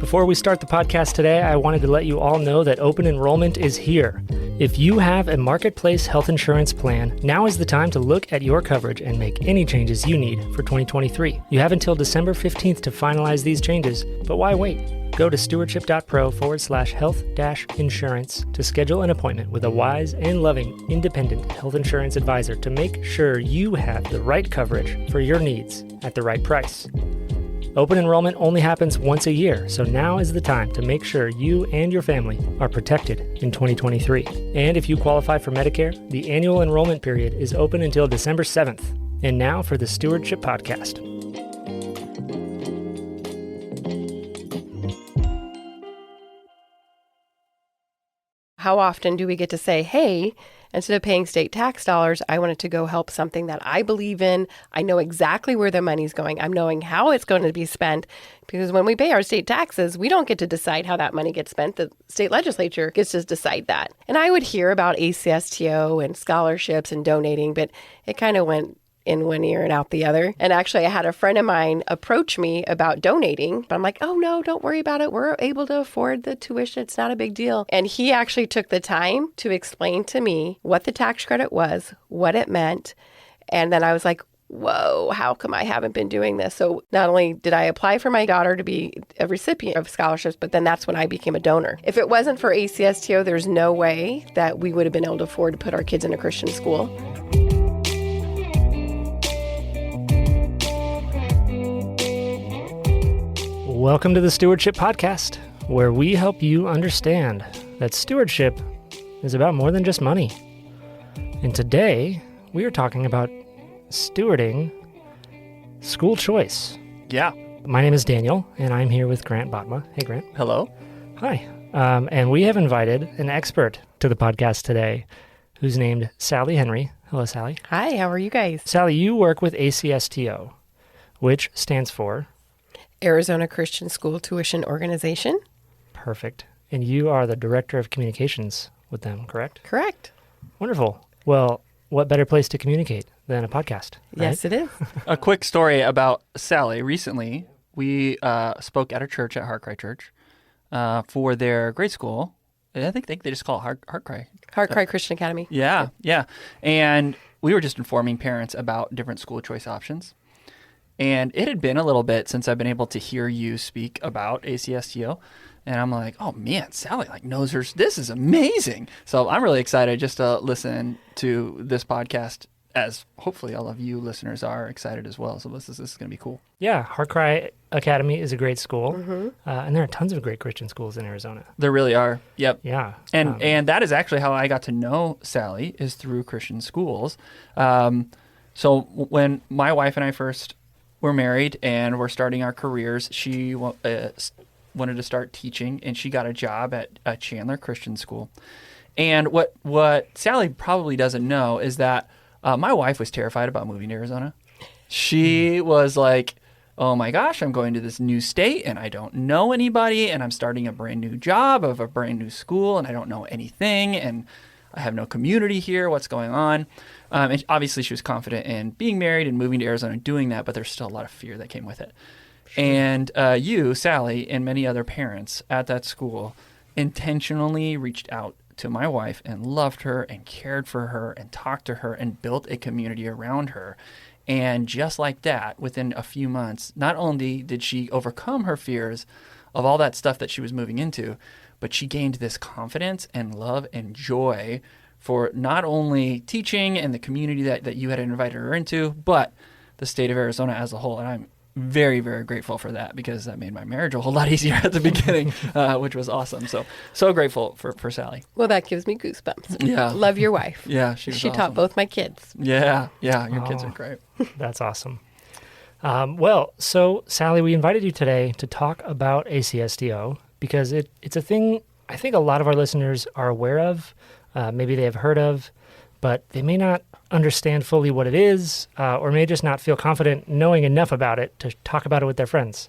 Before we start the podcast today, I wanted to let you all know that open enrollment is here. If you have a marketplace health insurance plan, now is the time to look at your coverage and make any changes you need for 2023. You have until December 15th to finalize these changes, but why wait? Go to stewardship.pro/health-insurance to schedule an appointment with a wise and loving independent health insurance advisor to make sure you have the right coverage for your needs at the right price. Open enrollment only happens once a year, so now is the time to make sure you and your family are protected in 2023. And if you qualify for Medicare, the annual enrollment period is open until December 7th. And now for the Stewardship Podcast. How often do we get to say, hey, instead of paying state tax dollars, I wanted to go help something that I believe in. I know exactly where the money's going. I'm knowing how it's going to be spent. Because when we pay our state taxes, we don't get to decide how that money gets spent. The state legislature gets to decide that. And I would hear about ACSTO and scholarships and donating, but it kind of went in one ear and out the other. And actually, I had a friend of mine approach me about donating, but I'm like, oh no, don't worry about it. We're able to afford the tuition. It's not a big deal. And he actually took the time to explain to me what the tax credit was, what it meant. And then I was like, whoa, how come I haven't been doing this? So not only did I apply for my daughter to be a recipient of scholarships, but then that's when I became a donor. If it wasn't for ACSTO, there's no way that we would have been able to afford to put our kids in a Christian school. Welcome to the Stewardship Podcast, where we help you understand that stewardship is about more than just money. And today, we are talking about stewarding school choice. Yeah. My name is Daniel, and I'm here with Grant Botma. Hey, Grant. Hello. Hi. And we have invited an expert to the podcast today who's named Sally Henry. Hello, Sally. Hi, how are you guys? Sally, you work with ACSTO, which stands for Arizona Christian School Tuition Organization. Perfect. And you are the Director of Communications with them, correct? Correct. Wonderful. Well, what better place to communicate than a podcast? Right? Yes, it is. A quick story about Sally. Recently, we spoke at a church at Heart Cry Church for their grade school. I think they just call it Heart Cry. Heart Cry Christian Academy. Yeah. And we were just informing parents about different school choice options. And it had been a little bit since I've been able to hear you speak about ACSTO. And I'm like, oh man, Sally knows her. This is amazing. So I'm really excited just to listen to this podcast, as hopefully all of you listeners are excited as well. So this is going to be cool. Yeah, Heart Cry Academy is a great school. Mm-hmm. And there are tons of great Christian schools in Arizona. There really are. Yep. Yeah. And that is actually how I got to know Sally, is through Christian schools. So when my wife and I first were married and we're starting our careers, she wanted to start teaching, and she got a job at Chandler Christian School. And what Sally probably doesn't know is that my wife was terrified about moving to Arizona. She was like, oh my gosh, I'm going to this new state and I don't know anybody, and I'm starting a brand new job of a brand new school and I don't know anything, and I have no community here. What's going on? And obviously she was confident in being married and moving to Arizona and doing that, but there's still a lot of fear that came with it. Sure. And you, Sally, and many other parents at that school intentionally reached out to my wife and loved her and cared for her and talked to her and built a community around her. And just like that, within a few months, not only did she overcome her fears of all that stuff that she was moving into, but she gained this confidence and love and joy for not only teaching and the community that you had invited her into, but the state of Arizona as a whole. And I'm very, very grateful for that, because that made my marriage a whole lot easier at the beginning, which was awesome. So grateful for Sally. Well, that gives me goosebumps. Yeah. Love your wife. Yeah, she awesome. Taught both my kids. Yeah, your kids are great. That's awesome. So Sally, we invited you today to talk about ACSTO because it's a thing I think a lot of our listeners are aware of. Maybe they have heard of, but they may not understand fully what it is, or may just not feel confident knowing enough about it to talk about it with their friends.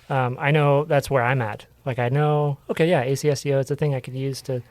I know that's where I'm at. Like, I know, okay, yeah, ACSTO, it's a thing I could use to,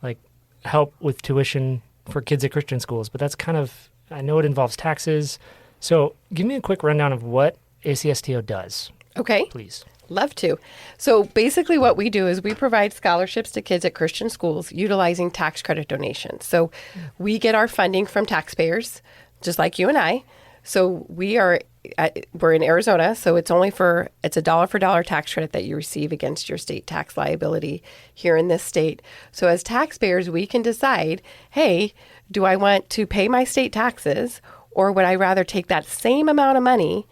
like, help with tuition for kids at Christian schools, but that's kind of, I know it involves taxes. So give me a quick rundown of what ACSTO does. Okay. please. Love to. So basically what we do is we provide scholarships to kids at Christian schools utilizing tax credit donations. So we get our funding from taxpayers, just like you and I. So we're in Arizona, so it's a dollar for dollar tax credit that you receive against your state tax liability here in this state. So as taxpayers, we can decide, hey, do I want to pay my state taxes, or would I rather take that same amount of money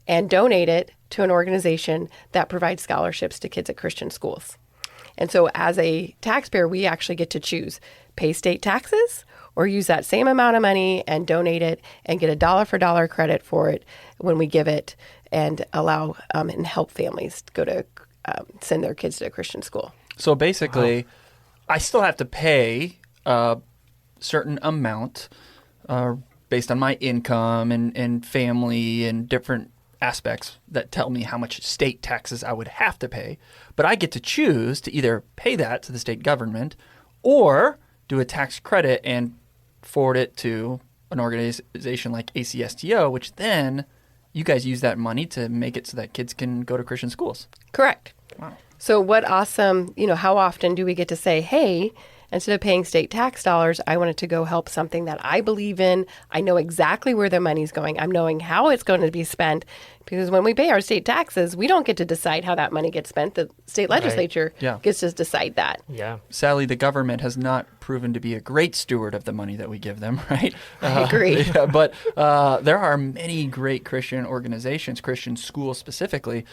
and donate it to an organization that provides scholarships to kids at Christian schools? And so as a taxpayer, we actually get to choose pay state taxes or use that same amount of money and donate it and get a dollar for dollar credit for it when we give it, and allow and help families go to send their kids to a Christian school. So basically, I still have to pay a certain amount based on my income and family and different aspects that tell me how much state taxes I would have to pay. But I get to choose to either pay that to the state government or do a tax credit and forward it to an organization like ACSTO, which then you guys use that money to make it so that kids can go to Christian schools. Correct. Wow. So what awesome, how often do we get to say, hey, instead of paying state tax dollars, I wanted to go help something that I believe in. I know exactly where the money's going. I'm knowing how it's going to be spent, because when we pay our state taxes, we don't get to decide how that money gets spent. The state legislature gets to decide that. Yeah. Sadly, the government has not proven to be a great steward of the money that we give them, right? I agree. But there are many great Christian organizations, Christian schools specifically,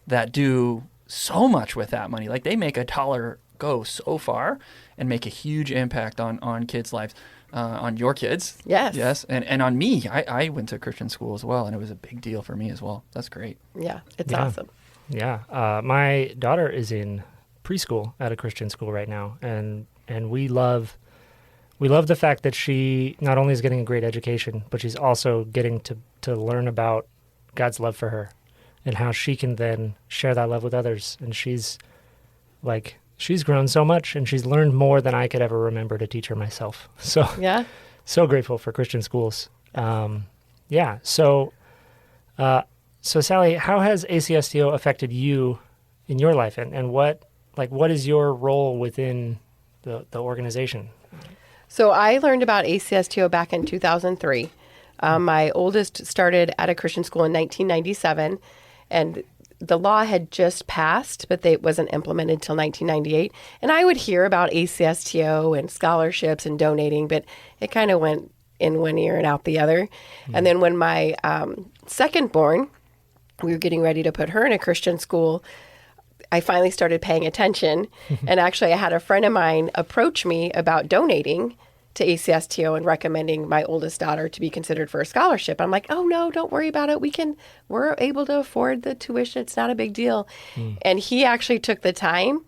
that do so much with that money. Like they make a dollar go so far and make a huge impact on kids' lives, on your kids. Yes. And on me. I went to Christian school as well, and it was a big deal for me as well. That's great. Yeah, it's Yeah. awesome. Yeah. My daughter is in preschool at a Christian school right now, and we love the fact that she not only is getting a great education, but she's also getting to learn about God's love for her and how she can then share that love with others. And she's grown so much, and she's learned more than I could ever remember to teach her myself. So Yeah. so grateful for Christian schools. Yeah. So Sally, how has ACSTO affected you in your life, and what is your role within the organization? So I learned about ACSTO back in 2003. My oldest started at a Christian school in 1997, and the law had just passed, but it wasn't implemented till 1998. And I would hear about ACSTO and scholarships and donating, but it kind of went in one ear and out the other. And then when my second born, we were getting ready to put her in a Christian school, I finally started paying attention. And actually, I had a friend of mine approach me about donating to ACSTO and recommending my oldest daughter to be considered for a scholarship. I'm like, oh no, don't worry about it. We're able to afford the tuition. It's not a big deal. And he actually took the time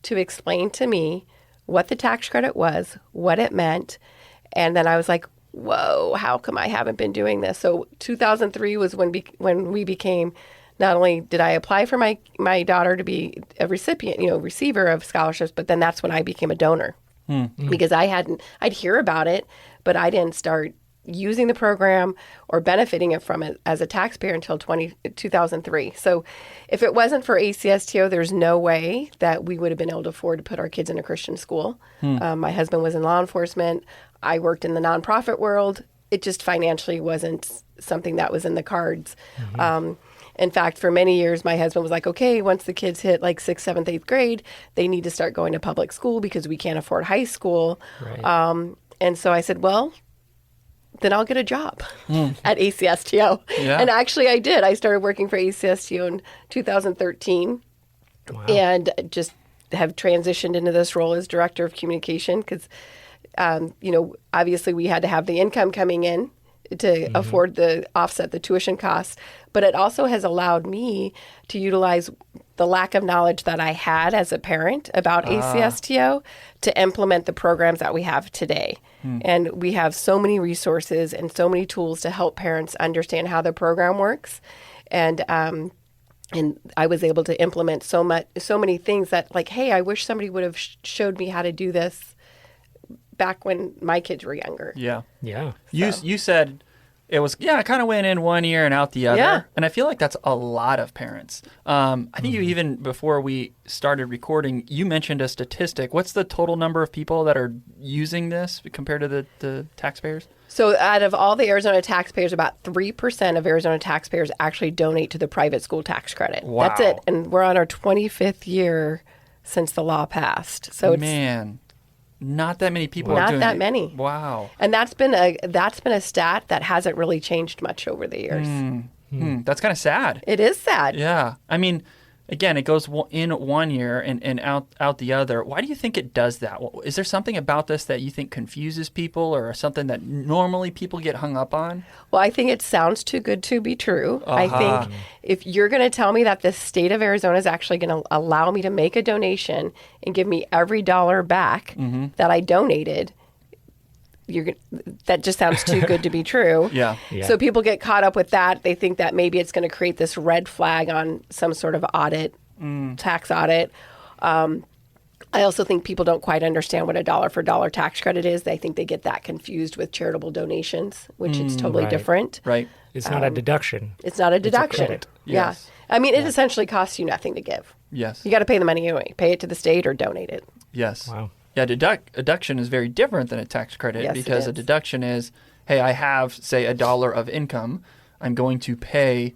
to explain to me what the tax credit was, what it meant. And then I was like, whoa, how come I haven't been doing this? So 2003 was when we became, not only did I apply for my daughter to be a recipient, receiver of scholarships, but then that's when I became a donor. Because I'd hear about it, but I didn't start using the program or benefiting it from it as a taxpayer until 2003. So if it wasn't for ACSTO, there's no way that we would have been able to afford to put our kids in a Christian school. My husband was in law enforcement. I worked in the nonprofit world. It just financially wasn't something that was in the cards. In fact, for many years, my husband was like, okay, once the kids hit like 6th, 7th, 8th grade, they need to start going to public school because we can't afford high school. Right. And so I said, well, then I'll get a job at ACSTO. Yeah. And actually I did. I started working for ACSTO in 2013 and just have transitioned into this role as director of communication because, obviously we had to have the income coming in to afford offset the tuition costs, but it also has allowed me to utilize the lack of knowledge that I had as a parent about ACSTO to implement the programs that we have today. And we have so many resources and so many tools to help parents understand how the program works. And I was able to implement so many things that, like, hey, I wish somebody would have showed me how to do this back when my kids were younger. Yeah. Yeah. You said it was, it kind of went in one ear and out the other. Yeah. And I feel like that's a lot of parents. I think you even, before we started recording, you mentioned a statistic. What's the total number of people that are using this compared to the taxpayers? So out of all the Arizona taxpayers, about 3% of Arizona taxpayers actually donate to the private school tax credit. Wow. That's it. And we're on our 25th year since the law passed. So Man, not that many people are doing not that it. many. Wow. And that's been a stat that hasn't really changed much over the years. That's kind of sad. It is sad. Yeah. I mean, again, it goes in one year and out the other. Why do you think it does that? Is there something about this that you think confuses people or something that normally people get hung up on? Well, I think it sounds too good to be true. Uh-huh. I think if you're going to tell me that the state of Arizona is actually going to allow me to make a donation and give me every dollar back that I donated, that just sounds too good to be true. Yeah. So people get caught up with that. They think that maybe it's going to create this red flag on some sort of audit, tax audit. I also think people don't quite understand what a dollar for dollar tax credit is. They think they get that confused with charitable donations, which is totally Right. different. Right. It's not a deduction. It's not a deduction. credit. Yes. Yeah. I mean, it essentially costs you nothing to give. Yes. You got to pay the money anyway. Pay it to the state or donate it. Yes. Wow. Yeah, deduction is very different than a tax credit Yes, it because a is. deduction is, hey, I have, say, $1 of income. I'm going to pay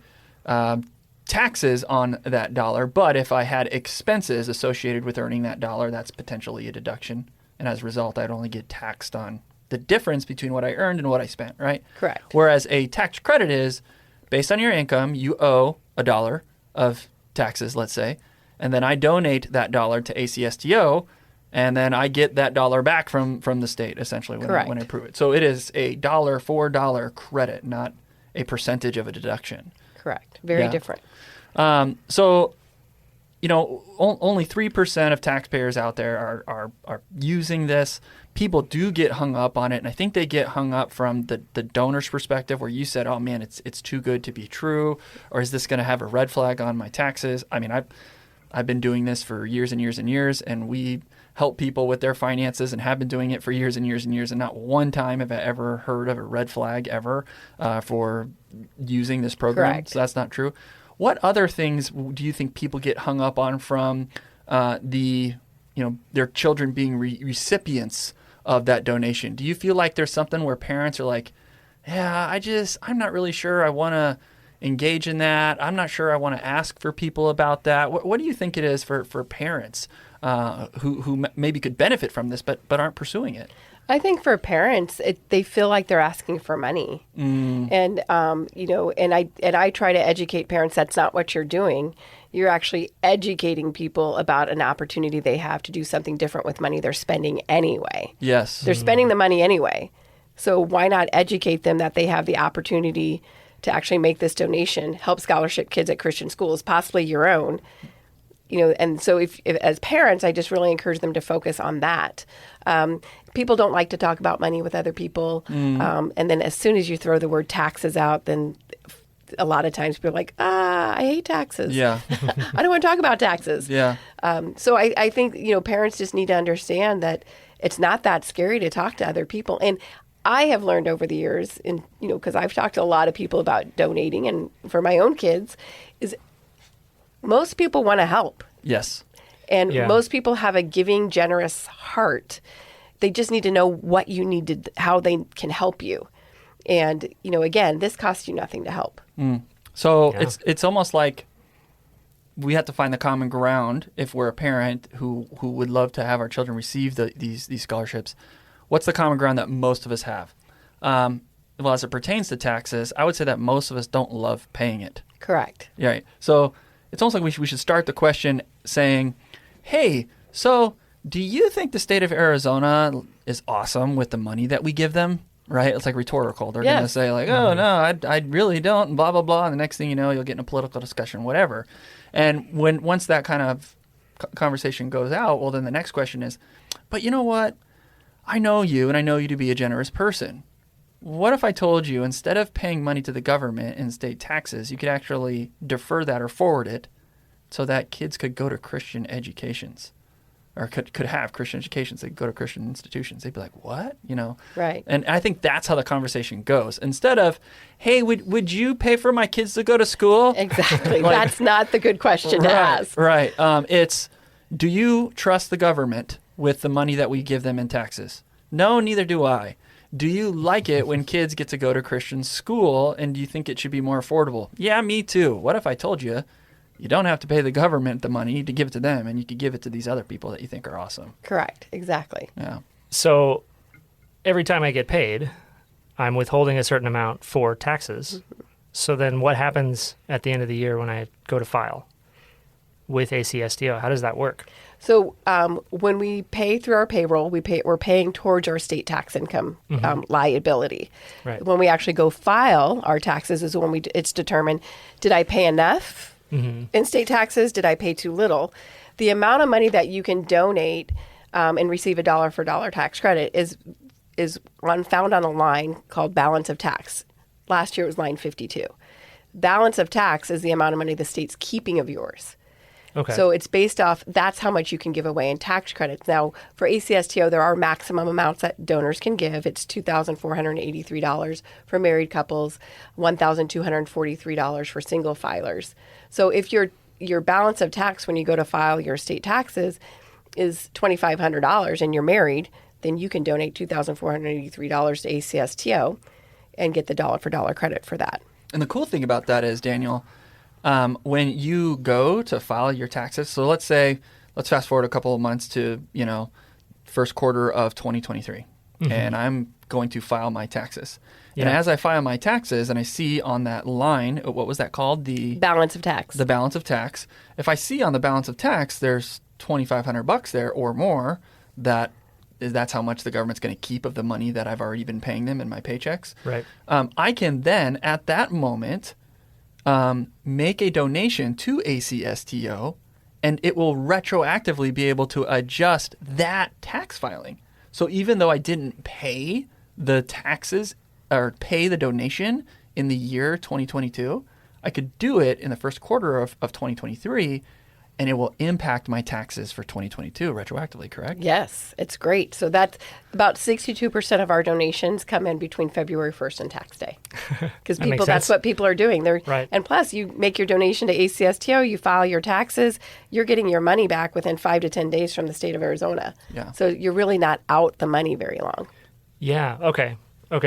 taxes on that dollar. But if I had expenses associated with earning that dollar, that's potentially a deduction. And as a result, I'd only get taxed on the difference between what I earned and what I spent, right? Correct. Whereas a tax credit is based on your income, you owe $1 of taxes, let's say, and then I donate that dollar to ACSTO, and then I get that dollar back from the state, essentially, when I approve it. So it is a dollar for dollar credit, not a percentage of a deduction. Correct. Very Yeah. different. So, only 3% of taxpayers out there are using this. People do get hung up on it, and I think they get hung up from the donor's perspective, where you said, "Oh man, it's too good to be true," or "Is this going to have a red flag on my taxes?" I mean, I've been doing this for years and years and years, and we help people with their finances and have been doing it for years and years and years, and not one time have I ever heard of a red flag ever for using this program. Correct. So that's not true. What other things do you think people get hung up on from their children being recipients of that donation? Do you feel like there's something where parents are like, yeah, I'm not really sure I want to engage in that. I'm not sure I want to ask for people about that. What do you think it is for parents who maybe could benefit from this but aren't pursuing it? I think for parents, they feel like they're asking for money, and I try to educate parents that's not what you're doing. You're actually educating people about an opportunity they have to do something different with money they're spending anyway. Yes. They're spending the money anyway, so why not educate them that they have the opportunity to actually make this donation, help scholarship kids at Christian schools, possibly your own. And so if as parents, I just really encourage them to focus on that. People don't like to talk about money with other people. And then as soon as you throw the word taxes out, then a lot of times people are like, I hate taxes. Yeah. I don't want to talk about taxes. Yeah. So I think, parents just need to understand that it's not that scary to talk to other people. And I have learned over the years, because I've talked to a lot of people about donating, and for my own kids, is most people want to help. Yes. And Yeah. most people have a giving, generous heart. They just need to know what you need to, how they can help you. And, again, this costs you nothing to help. So Yeah. it's almost like we have to find the common ground if we're a parent who would love to have our children receive these scholarships. What's the common ground that most of us have? Well, as it pertains to taxes, I would say that most of us don't love paying it. Correct. Yeah, right. So it's almost like we should start the question saying, hey, so do you think the state of Arizona is awesome with the money that we give them? Right? It's like rhetorical. They're going to Yes. say like, oh, no, I really don't, and blah, blah, blah. And the next thing you know, you'll get in a political discussion, whatever. And once that kind of conversation goes out, well, then the next question is, but you know what? I know you, and I know you to be a generous person. What if I told you instead of paying money to the government in state taxes, you could actually defer that or forward it so that kids could go to Christian educations? or could have Christian educations. They go to Christian institutions. They'd be like, what? Right. And I think that's how the conversation goes. Instead of, hey, would you pay for my kids to go to school? Exactly. That's not the good question to ask. Right. It's, do you trust the government with the money that we give them in taxes? No, neither do I. Do you like it when kids get to go to Christian school, and do you think it should be more affordable? Yeah, me too. What if I told you you don't have to pay the government the money to give it to them, and you could give it to these other people that you think are awesome? Correct. Exactly. Yeah. So every time I get paid, I'm withholding a certain amount for taxes. So then what happens at the end of the year when I go to file with ACSTO? How does that work? So when we pay through our payroll, we're paying towards our state tax income liability. Right. When we actually go file our taxes is when it's determined, did I pay enough in state taxes? Did I pay too little? The amount of money that you can donate and receive a dollar for dollar tax credit is found on a line called balance of tax. Last year it was line 52. Balance of tax is the amount of money the state's keeping of yours. Okay. So it's based off, that's how much you can give away in tax credits. Now, for ACSTO, there are maximum amounts that donors can give. It's $2,483 for married couples, $1,243 for single filers. So if your balance of tax when you go to file your state taxes is $2,500 and you're married, then you can donate $2,483 to ACSTO and get the dollar for dollar credit for that. And the cool thing about that is, Daniel, when you go to file your taxes, so let's fast forward a couple of months to, first quarter of 2023, and I'm going to file my taxes. Yeah. And as I file my taxes and I see on that line, what was that called? The balance of tax. The balance of tax. If I see on the balance of tax, there's $2,500 there or more, that's how much the government's going to keep of the money that I've already been paying them in my paychecks. Right. I can then, at that moment, make a donation to ACSTO, and it will retroactively be able to adjust that tax filing. So even though I didn't pay the taxes or pay the donation in the year 2022, I could do it in the first quarter of 2023, and it will impact my taxes for 2022 retroactively, correct? Yes, it's great. So that's about 62% of our donations come in between February 1st and tax day. Because that's what people are doing. Right. And plus, you make your donation to ACSTO, you file your taxes, you're getting your money back within 5 to 10 days from the state of Arizona. Yeah. So you're really not out the money very long. Yeah. Okay.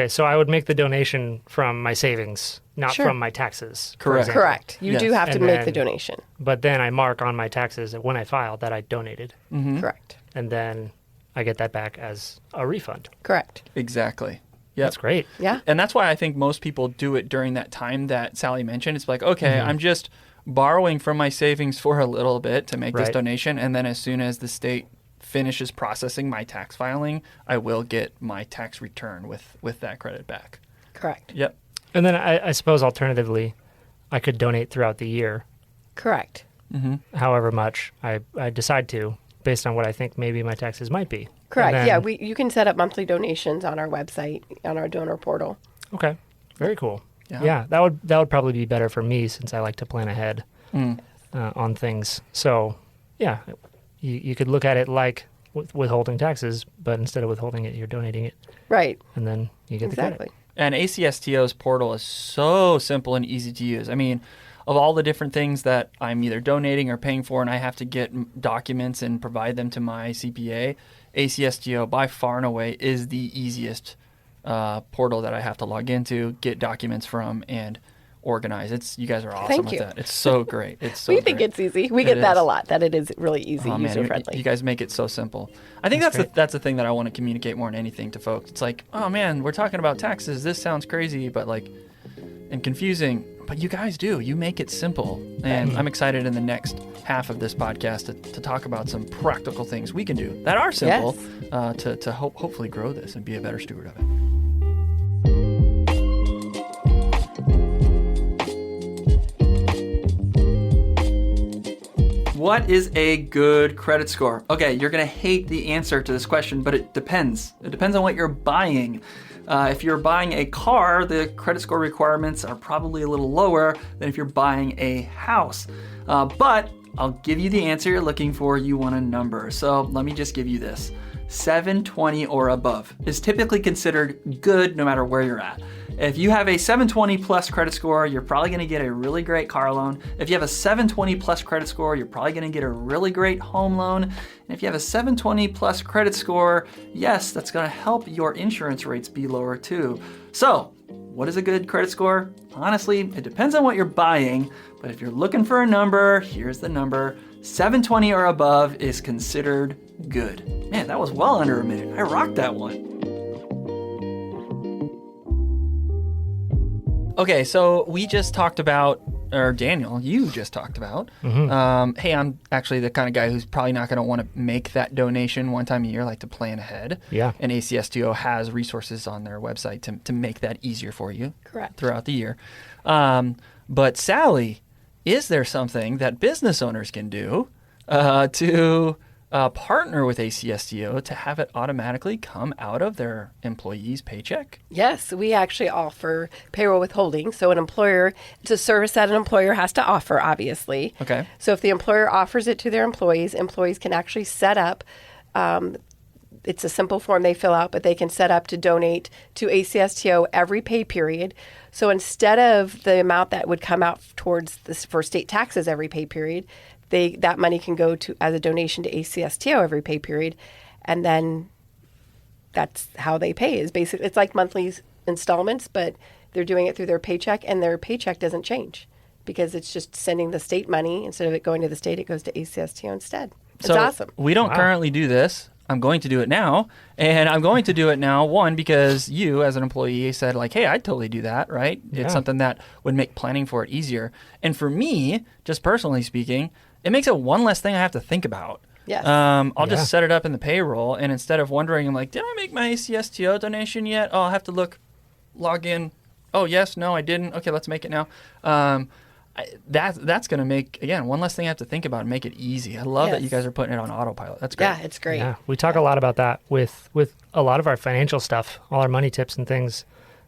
So I would make the donation from my savings, not Sure. from my taxes. for Correct. example. Correct. You Yes. do have to And make the then- donation. But then I mark on my taxes when I file that I donated. Correct. And then I get that back as a refund. Correct. Exactly. Yep. That's great. Yeah. And that's why I think most people do it during that time that Sally mentioned. It's like, okay, I'm just borrowing from my savings for a little bit to make this Right. donation. And then as soon as the state finishes processing my tax filing, I will get my tax return with that credit back. Correct. Yep. And then I suppose alternatively, I could donate throughout the year, Correct. however much I decide to, based on what I think maybe my taxes might be. Correct. And Yeah, then- you can set up monthly donations on our website, on our donor portal. Okay. Very cool. Yeah. Yeah, that would probably be better for me since I like to plan ahead on things. So, yeah, you could look at it like withholding taxes, but instead of withholding it, you're donating it, Right. and then you get the Exactly. credit. And ACSTO's portal is so simple and easy to use. I mean, of all the different things that I'm either donating or paying for, and I have to get documents and provide them to my CPA, ACSTO by far and away is the easiest portal that I have to log into, get documents from, and organize. You guys are awesome Thank with you. that. It's so great. It's so We think great. it's easy. We It get that is. a lot, that it is really easy, Oh, man, user-friendly. you guys make it so simple. I think That's great. that's the thing that I want to communicate more than anything to folks. It's like, oh man, we're talking about taxes. This sounds crazy, but and confusing. But you guys do. You make it simple. And I'm excited in the next half of this podcast to talk about some practical things we can do that are simple to hopefully grow this and be a better steward of it. What is a good credit score? Okay, you're going to hate the answer to this question, but it depends. It depends on what you're buying. If you're buying a car, the credit score requirements are probably a little lower than if you're buying a house. But I'll give you the answer you're looking for. You want a number. So let me just give you this. 720 or above is typically considered good no matter where you're at. If you have a 720 plus credit score, you're probably going to get a really great car loan. If you have a 720 plus credit score, you're probably going to get a really great home loan. And if you have a 720 plus credit score, yes, that's going to help your insurance rates be lower too. So, what is a good credit score? Honestly, it depends on what you're buying, but if you're looking for a number, here's the number. 720 or above is considered good. Man, that was well under a minute. I rocked that one. Okay, so we just talked about, or Daniel, you just talked about, hey, I'm actually the kind of guy who's probably not going to want to make that donation one time a year, like to plan ahead. Yeah. And ACSTO has resources on their website to make that easier for you. Correct. Throughout the year. But Sally, is there something that business owners can do to partner with ACSTO to have it automatically come out of their employee's paycheck? Yes, we actually offer payroll withholding. So it's a service that an employer has to offer, obviously. Okay. So if the employer offers it to their employees can actually set up, it's a simple form they fill out, but they can set up to donate to ACSTO every pay period. So instead of the amount that would come out towards this for state taxes every pay period, that money can go to as a donation to ACSTO every pay period, and then that's how they pay. Is basically it's like monthly installments, but they're doing it through their paycheck, and their paycheck doesn't change because it's just sending the state money. Instead of it going to the state, it goes to ACSTO instead. It's awesome. We don't currently do this. I'm going to do it now, and I'm going to do it now, one, because you as an employee said like, hey, I'd totally do that, right? Yeah. It's something that would make planning for it easier. And for me, just personally speaking, it makes it one less thing I have to think about. Yes. I'll just set it up in the payroll, and instead of wondering, I'm like, did I make my ACSTO donation yet? Oh, I'll have to log in. Oh, yes, no, I didn't. Okay, let's make it now. That's going to make, again, one less thing I have to think about and make it easy. I love that you guys are putting it on autopilot. That's great. Yeah, it's great. Yeah, we talk a lot about that with a lot of our financial stuff, all our money tips and things.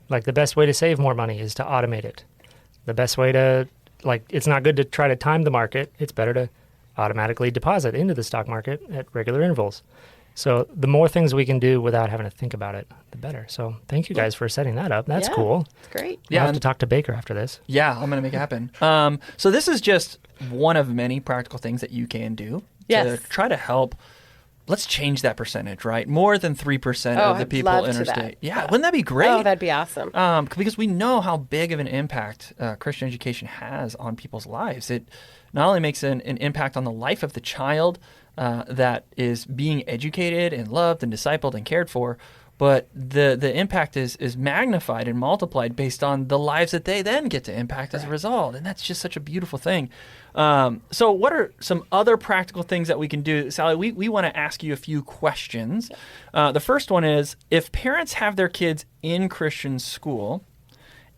Like the best way to save more money is to automate it. The best way to, it's not good to try to time the market. It's better to automatically deposit into the stock market at regular intervals. So the more things we can do without having to think about it, the better. So thank you guys for setting that up. That's cool. It's great. We'll have to talk to Baker after this. Yeah, I'm going to make it happen. So this is just one of many practical things that you can do to try to help. Let's change that percentage, right? More than 3% of the people interstate. Yeah, wouldn't that be great? Oh, that'd be awesome. Because we know how big of an impact Christian education has on people's lives. It not only makes an impact on the life of the child that is being educated and loved and discipled and cared for, but the impact is magnified and multiplied based on the lives that they then get to impact as a result. And that's just such a beautiful thing. So what are some other practical things that we can do? Sally, we want to ask you a few questions. The first one is, if parents have their kids in Christian school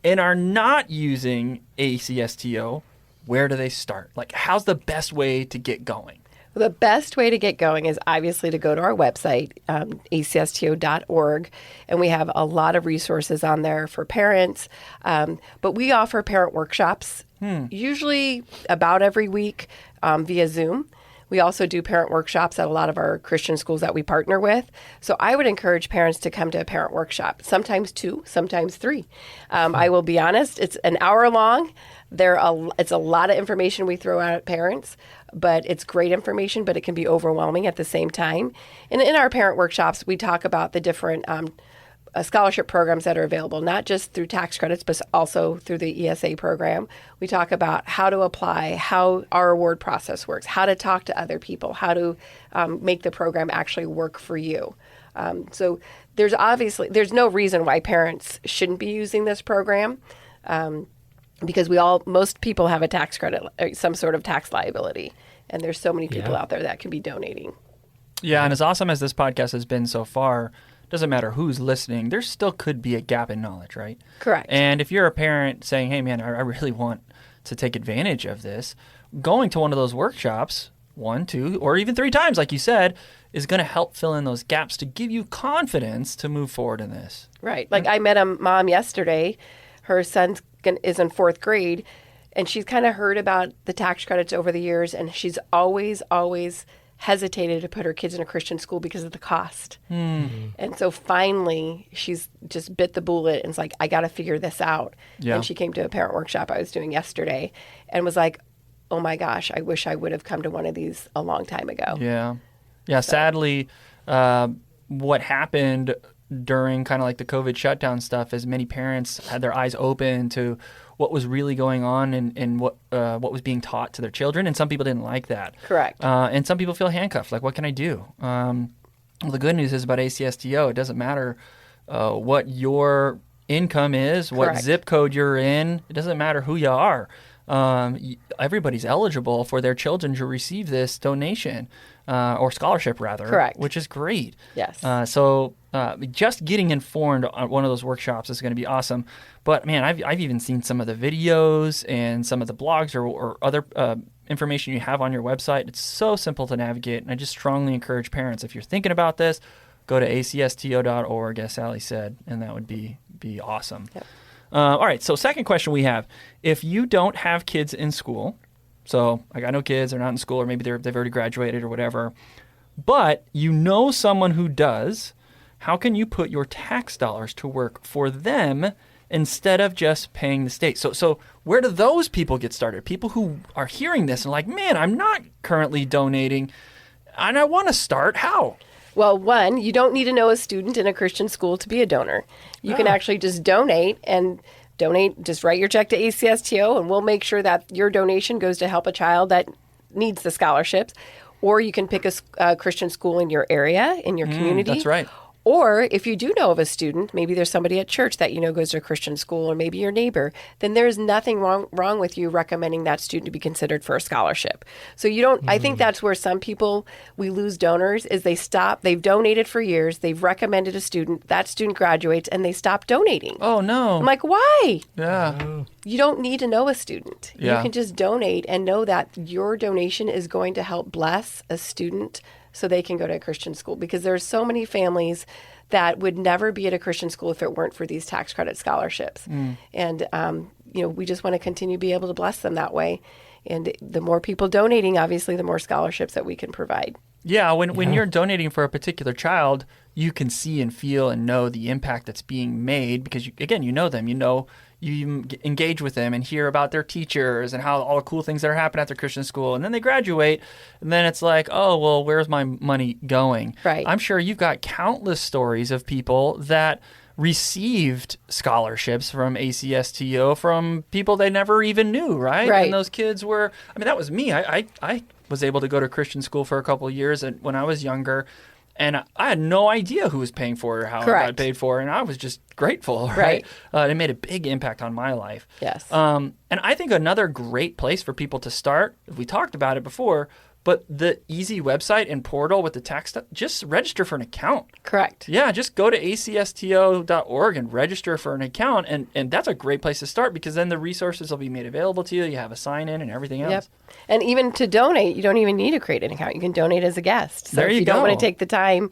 and are not using ACSTO, where do they start? How's the best way to get going? The best way to get going is obviously to go to our website, acsto.org, and we have a lot of resources on there for parents. But we offer parent workshops, usually about every week via Zoom. We also do parent workshops at a lot of our Christian schools that we partner with. So I would encourage parents to come to a parent workshop, sometimes 2, sometimes 3. I will be honest, it's an hour long. It's a lot of information we throw out at parents, but it's great information, but it can be overwhelming at the same time. And in our parent workshops, we talk about the different scholarship programs that are available, not just through tax credits, but also through the ESA program. We talk about how to apply, how our award process works, how to talk to other people, how to make the program actually work for you. So there's no reason why parents shouldn't be using this program. Because most people have a tax credit, or some sort of tax liability, and there's so many people out there that can be donating. Yeah, and as awesome as this podcast has been so far, doesn't matter who's listening, there still could be a gap in knowledge, right? Correct. And if you're a parent saying, hey, man, I really want to take advantage of this, going to one of those workshops, 1, 2, or even 3 times, like you said, is going to help fill in those gaps to give you confidence to move forward in this. Right. I met a mom yesterday. Her son is in 4th grade. And she's kind of heard about the tax credits over the years, and she's always hesitated to put her kids in a Christian school because of the cost. And so finally, she's just bit the bullet and it's like, I got to figure this out. Yeah. And she came to a parent workshop I was doing yesterday and was like, oh my gosh, I wish I would have come to one of these a long time ago. Yeah. Yeah. Sadly, what happened during kind of like the COVID shutdown stuff is many parents had their eyes open to what was really going on and what was being taught to their children. And some people didn't like that. Correct. And some people feel handcuffed. Like, what can I do? Well, the good news is about ACSTO, it doesn't matter what your income is, what Correct. zip code you're in. It doesn't matter who you are. Everybody's eligible for their children to receive this donation or scholarship, rather. Correct. Which is great. Yes. So just getting informed on one of those workshops is going to be awesome. But man, I've even seen some of the videos and some of the blogs or other information you have on your website. It's so simple to navigate, and I just strongly encourage parents, if you're thinking about this, go to acsto.org, as Sally said, and that would be awesome. Yep. All right, so second question we have. If you don't have kids in school, so I got no kids, they're not in school, or maybe they've already graduated or whatever, but you know someone who does, how can you put your tax dollars to work for them instead of just paying the state? So where do those people get started? People who are hearing this and like, man, I'm not currently donating and I want to start. How? Well, one, you don't need to know a student in a Christian school to be a donor. You can actually just donate, just write your check to ACSTO, and we'll make sure that your donation goes to help a child that needs the scholarships. Or you can pick a Christian school in your area, in your community. That's right. Or if you do know of a student, maybe there's somebody at church that you know goes to a Christian school, or maybe your neighbor, then there's nothing wrong with you recommending that student to be considered for a scholarship. So you don't, I think that's where some people, we lose donors, is they stop, they've donated for years, they've recommended a student, that student graduates, and they stop donating. Oh, no. I'm like, why? Yeah. You don't need to know a student. Yeah. You can just donate and know that your donation is going to help bless a student so they can go to a Christian school, because there's so many families that would never be at a Christian school if it weren't for these tax credit scholarships. And, we just want to continue to be able to bless them that way. And the more people donating, obviously, the more scholarships that we can provide. Yeah, when you're donating for a particular child, you can see and feel and know the impact that's being made because, you know them. You engage with them and hear about their teachers and how all the cool things that are happening at their Christian school. And then they graduate, and then it's like, oh, well, where's my money going? Right. I'm sure you've got countless stories of people that received scholarships from ACSTO from people they never even knew, right? Right. And those kids were, that was me. I was able to go to Christian school for a couple of years when I was younger, and I had no idea who was paying for it or how I got paid for it, and I was just grateful, right? It made a big impact on my life. Yes. And I think another great place for people to start, we talked about it before, but the easy website and portal with the tax stuff, just register for an account. Correct. Yeah, just go to acsto.org and register for an account, and that's a great place to start because then the resources will be made available to you. You have a sign-in and everything else. Yep. And even to donate, you don't even need to create an account. You can donate as a guest. So There if you you don't go. want to take the time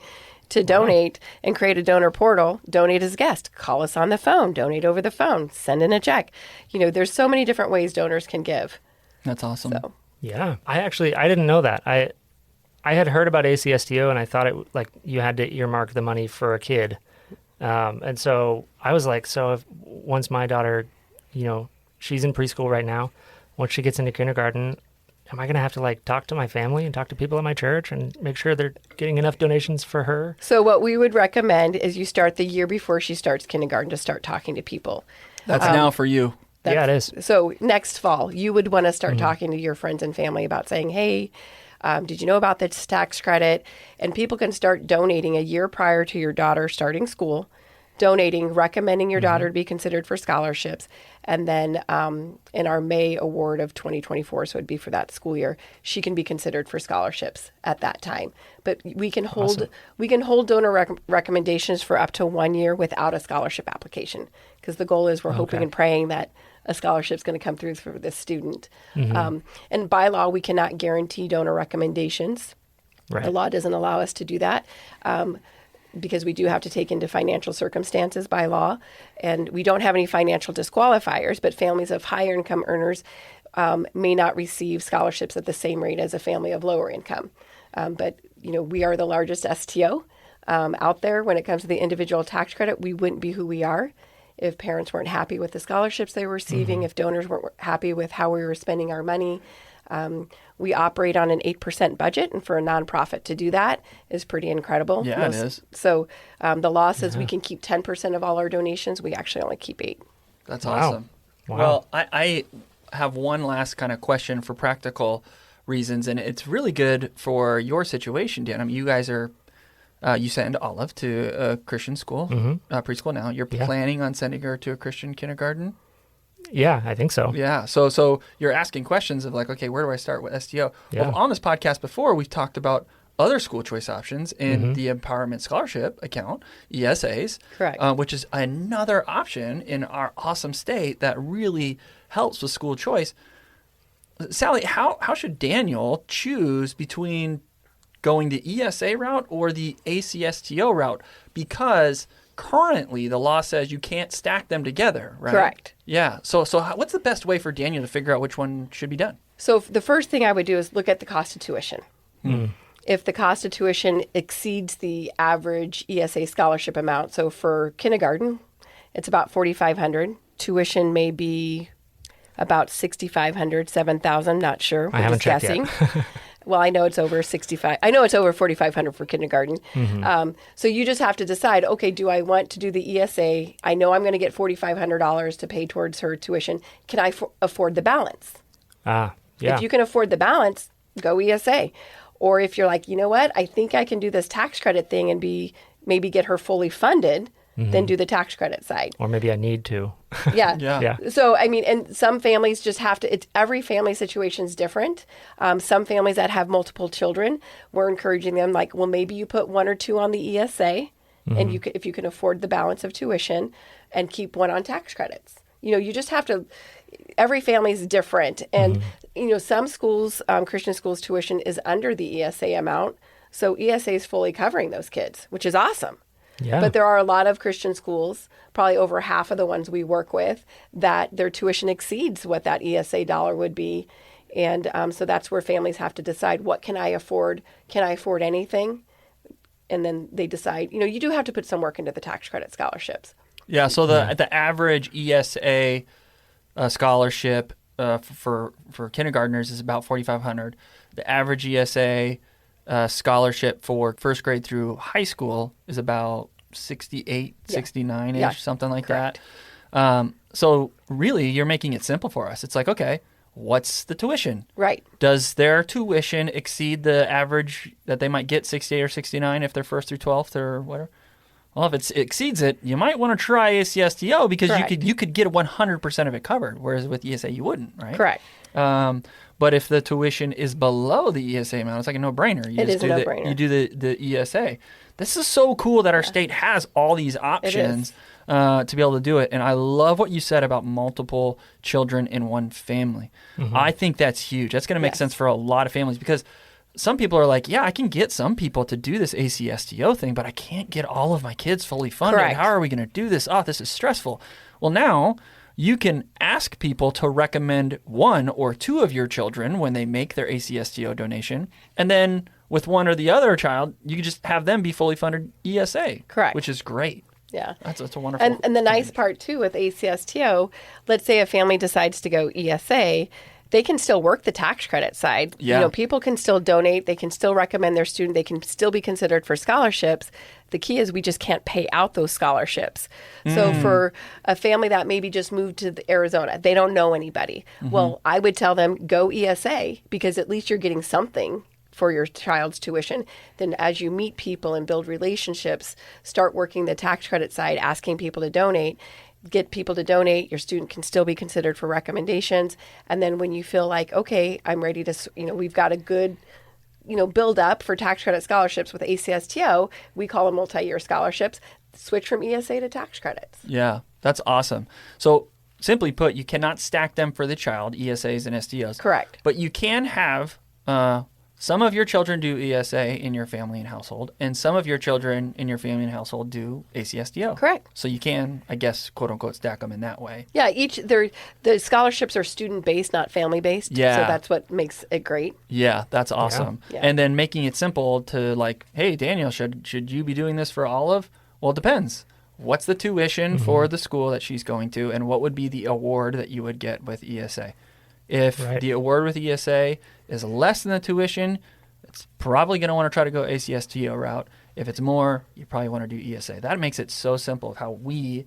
to donate and create a donor portal, donate as a guest. Call us on the phone. Donate over the phone. Send in a check. There's so many different ways donors can give. That's awesome. So Yeah, I didn't know that. I had heard about ACSTO and I thought it like you had to earmark the money for a kid, and so I was like, so if once my daughter, she's in preschool right now, once she gets into kindergarten, am I going to have to like talk to my family and talk to people at my church and make sure they're getting enough donations for her? So what we would recommend is you start the year before she starts kindergarten to start talking to people. That's now for you. Yeah, it is. So next fall, you would want to start talking to your friends and family about saying, hey, did you know about this tax credit? And people can start donating a year prior to your daughter starting school, recommending your daughter to be considered for scholarships. And then in our May award of 2024, so it'd be for that school year, she can be considered for scholarships at that time. But we can hold donor recommendations for up to 1 year without a scholarship application, because the goal is we're hoping and praying that a scholarship is going to come through for this student. And by law, we cannot guarantee donor recommendations. Right. The law doesn't allow us to do that. because we do have to take into financial circumstances by law. And we don't have any financial disqualifiers, but families of higher income earners may not receive scholarships at the same rate as a family of lower income. But, we are the largest STO out there when it comes to the individual tax credit. We wouldn't be who we are if parents weren't happy with the scholarships they were receiving, if donors weren't happy with how we were spending our money. We operate on an 8% budget, and for a nonprofit to do that is pretty incredible. Yeah, it is. So the law says we can keep 10% of all our donations. We actually only keep 8%. That's Wow. awesome. Wow. Well, I have one last kind of question for practical reasons, and it's really good for your situation, Dan. I mean, you guys are you send Olive to a Christian school, preschool now. You're planning on sending her to a Christian kindergarten? Yeah, I think so. Yeah. So you're asking questions of like, okay, where do I start with STO? Yeah. Well, on this podcast before, we've talked about other school choice options in the Empowerment Scholarship account, ESAs. Correct. Which is another option in our awesome state that really helps with school choice. Sally, how should Daniel choose between going the ESA route or the ACSTO route? Because currently the law says you can't stack them together, right? Correct. Yeah. So what's the best way for Daniel to figure out which one should be done? So the first thing I would do is look at the cost of tuition. If the cost of tuition exceeds the average ESA scholarship amount, so for kindergarten, it's about $4,500. Tuition may be about $6,500, $7,000. Not sure. I haven't checked guessing. yet. Well, I know it's over 65. I know it's over 4,500 for kindergarten. So you just have to decide, okay, do I want to do the ESA? I know I'm going to get $4,500 to pay towards her tuition. Can I afford the balance? Yeah. If you can afford the balance, go ESA. Or if you're like, you know what, I think I can do this tax credit thing and maybe get her fully funded, then do the tax credit side. Or maybe I need to. Yeah. Yeah. So, I mean, and some families just have to, every family situation is different. Some families that have multiple children, we're encouraging them like, well, maybe you put 1 or 2 on the ESA and if you can afford the balance of tuition and keep 1 on tax credits. You just have to, every family is different. And, some schools, Christian schools tuition is under the ESA amount. So ESA is fully covering those kids, which is awesome. Yeah. But there are a lot of Christian schools, probably over half of the ones we work with, that their tuition exceeds what that ESA dollar would be. And so that's where families have to decide, what can I afford? Can I afford anything? And then they decide, you do have to put some work into the tax credit scholarships. Yeah. So the average ESA scholarship for kindergartners is about $4,500. The average ESA scholarship for first grade through high school is about 68, 69-ish, something like Correct. that. So really, you're making it simple for us. It's like, okay, what's the tuition? Right. Does their tuition exceed the average that they might get, 68 or 69, if they're first through 12th or whatever? Well, if it exceeds it, you might want to try ACSTO because Correct. you could get 100% of it covered, whereas with ESA you wouldn't, right? Correct. But if the tuition is below the ESA amount, it's like a no-brainer. It is a no-brainer. You do the ESA. This is so cool that our state has all these options to be able to do it. And I love what you said about multiple children in one family. I think that's huge. That's going to make sense for a lot of families because some people are like, yeah, I can get some people to do this ACSTO thing, but I can't get all of my kids fully funded. Correct. How are we going to do this? Oh, this is stressful. Well, now you can ask people to recommend 1 or 2 of your children when they make their ACSTO donation. And then with 1 or the other child, you can just have them be fully funded ESA. Correct. Which is great. Yeah. That's a wonderful And the nice part, too, with ACSTO, let's say a family decides to go ESA, they can still work the tax credit side. Yeah. People can still donate. They can still recommend their student. They can still be considered for scholarships. The key is we just can't pay out those scholarships. So for a family that maybe just moved to Arizona, they don't know anybody. Well, I would tell them go ESA because at least you're getting something for your child's tuition. Then as you meet people and build relationships, start working the tax credit side, asking people to donate. Get people to donate. Your student can still be considered for recommendations. And then when you feel like, okay, I'm ready to, we've got a good, build up for tax credit scholarships with ACSTO, we call them multi-year scholarships, switch from ESA to tax credits. Yeah, that's awesome. So simply put, you cannot stack them for the child, ESAs and STOs. Correct. But you can have some of your children do ESA in your family and household, and some of your children in your family and household do ACSTO. Correct. So you can, I guess, quote unquote, stack them in that way. Yeah, the scholarships are student-based, not family-based. Yeah. So that's what makes it great. Yeah, that's awesome. Yeah. And then making it simple to like, hey, Daniel, should you be doing this for Olive? Well, it depends. What's the tuition for the school that she's going to, and what would be the award that you would get with ESA? If the award with ESA is less than the tuition, it's probably going to want to try to go ACSTO route. If it's more, you probably want to do ESA. That makes it so simple of how we,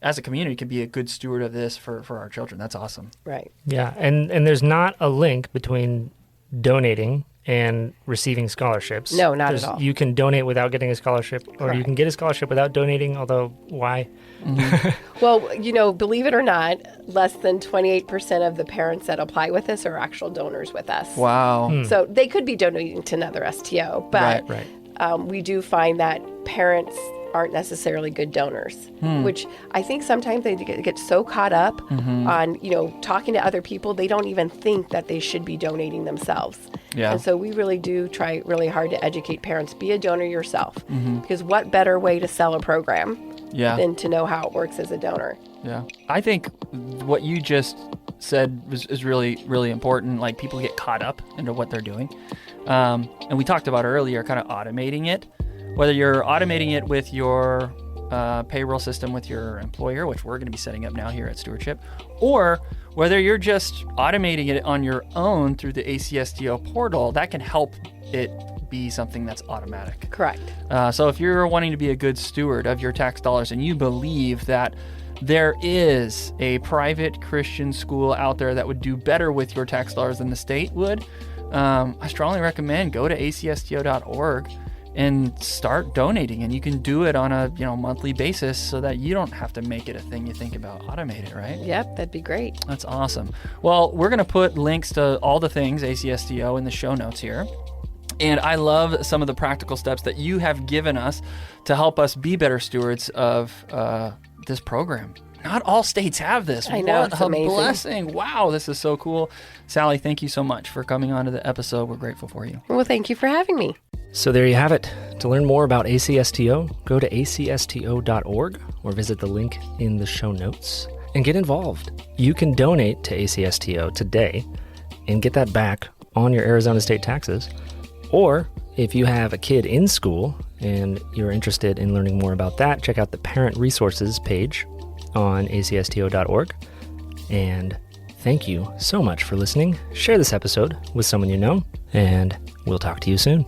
as a community, can be a good steward of this for our children. That's awesome. Right. Yeah, and there's not a link between donating and receiving scholarships. No, not at all. You can donate without getting a scholarship, or you Correct. can get a scholarship without donating, although why? Well, believe it or not, less than 28% of the parents that apply with us are actual donors with us. Wow. So they could be donating to another STO, but Right. we do find that parents aren't necessarily good donors, which I think sometimes they get so caught up on, talking to other people, they don't even think that they should be donating themselves. Yeah. And so we really do try really hard to educate parents, be a donor yourself, because what better way to sell a program than to know how it works as a donor? Yeah. I think what you just said is really, really important. Like, people get caught up into what they're doing. And we talked about earlier kind of automating it. Whether you're automating it with your payroll system with your employer, which we're going to be setting up now here at Stewardship, or whether you're just automating it on your own through the ACSTO portal, that can help it be something that's automatic. Correct. So if you're wanting to be a good steward of your tax dollars and you believe that there is a private Christian school out there that would do better with your tax dollars than the state would, I strongly recommend go to acsto.org and start donating. And you can do it on a monthly basis so that you don't have to make it a thing you think about. Automate it, right? Yep, that'd be great. That's awesome. Well, we're going to put links to all the things ACSTO in the show notes here. And I love some of the practical steps that you have given us to help us be better stewards of this program. Not all states have this. I know, What it's a amazing. blessing. Wow, this is so cool. Sally, thank you so much for coming on to the episode. We're grateful for you. Well, thank you for having me. So there you have it. To learn more about ACSTO, go to acsto.org or visit the link in the show notes and get involved. You can donate to ACSTO today and get that back on your Arizona state taxes. Or if you have a kid in school and you're interested in learning more about that, check out the Parent Resources page on acsto.org. And thank you so much for listening. Share this episode with someone you know, and we'll talk to you soon.